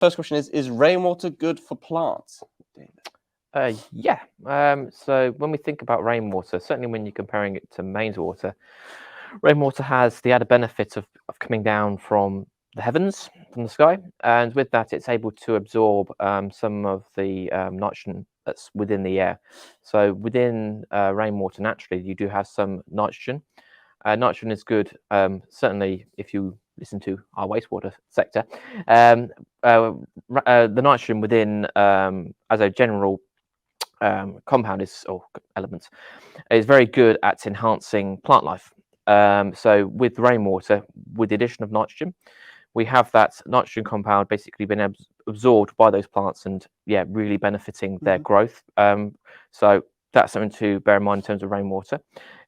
first question is rainwater good for plants? Yeah. So when we think about rainwater, certainly when you're comparing it to mains water, rainwater has the added benefit of coming down from the heavens, from the sky, and with that, it's able to absorb some of the nitrogen that's within the air. So within rainwater, naturally, you do have some nitrogen. Nitrogen is good, certainly if you listen to our wastewater sector. The nitrogen within, as a general compound or element, is very good at enhancing plant life. So with rainwater, with the addition of nitrogen, we have that nitrogen compound basically been absorbed by those plants and really benefiting their growth. So that's something to bear in mind in terms of rainwater.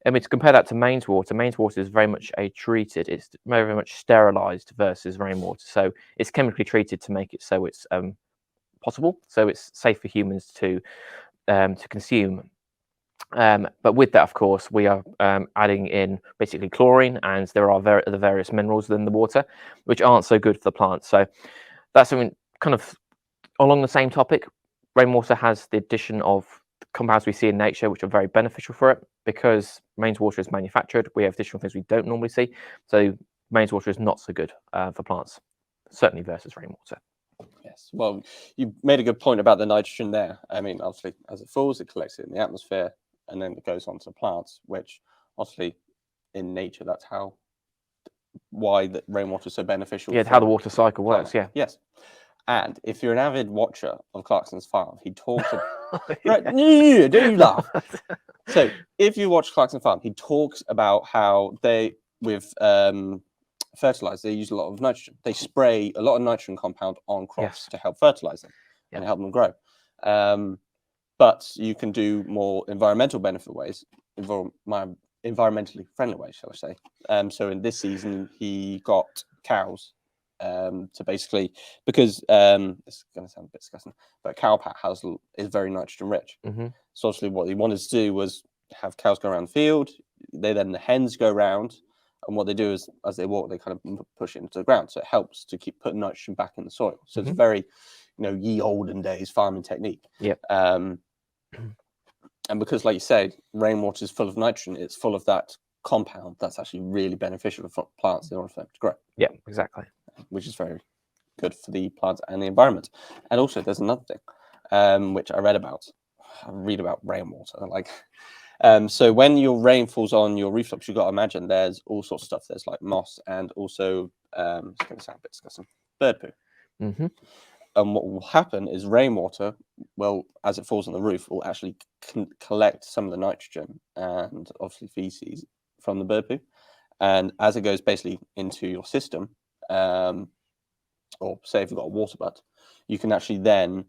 I mean, to compare that to mains water is very much it's very much sterilized versus rainwater. So it's chemically treated to make it so it's possible, so it's safe for humans to consume. But with that, of course, we are adding in basically chlorine, and there are the various minerals within the water which aren't so good for the plants. So that's something kind of along the same topic. Rainwater has the addition of compounds we see in nature which are very beneficial for it. Because mains water is manufactured, we have additional things we don't normally see. So mains water is not so good for plants, certainly versus rainwater. Yes, well, you made a good point about the nitrogen there. I mean, obviously, as it falls, it collects it in the atmosphere, and then it goes on to plants, which obviously in nature, that's why the rainwater is so beneficial. Yeah, how the water cycle works. Yeah. Yes. And if you're an avid watcher of Clarkson's Farm, he talks about... Right, don't you laugh. So if you watch Clarkson Farm, he talks about how with fertilizer, they use a lot of nitrogen. They spray a lot of nitrogen compound on crops to help fertilize them and help them grow. But you can do more environmental benefit ways, environmentally friendly ways, shall I say. So in this season, he got cows to basically, because this is going to sound a bit disgusting, but cow pat is very nitrogen rich. So obviously what he wanted to do was have cows go around the field. The hens go around, and what they do is, as they walk, they kind of push it into the ground. So it helps to keep putting nitrogen back in the soil. So it's a very, ye olden days farming technique. Yeah. And because, like you said, rainwater is full of nitrogen, it's full of that compound that's actually really beneficial for plants in order for them to grow. Yeah, exactly. Which is very good for the plants and the environment. And also, there's another thing which I read about. I read about rainwater. So when your rain falls on your rooftops, you've got to imagine there's all sorts of stuff. There's like moss and also, it's going to sound a bit disgusting, bird poo. And what will happen is rainwater, well, as it falls on the roof, will actually collect some of the nitrogen and obviously feces from the bird poo. And as it goes basically into your system, or say if you've got a water butt, you can actually then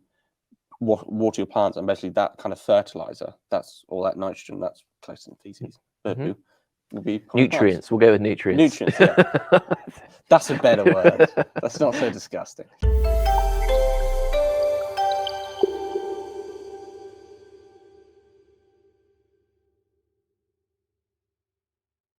water your plants, and basically that kind of fertilizer, that's all that nitrogen that's collected in feces, bird poo, will be nutrients. We'll go with nutrients. Nutrients, yeah. That's a better word. That's not so disgusting.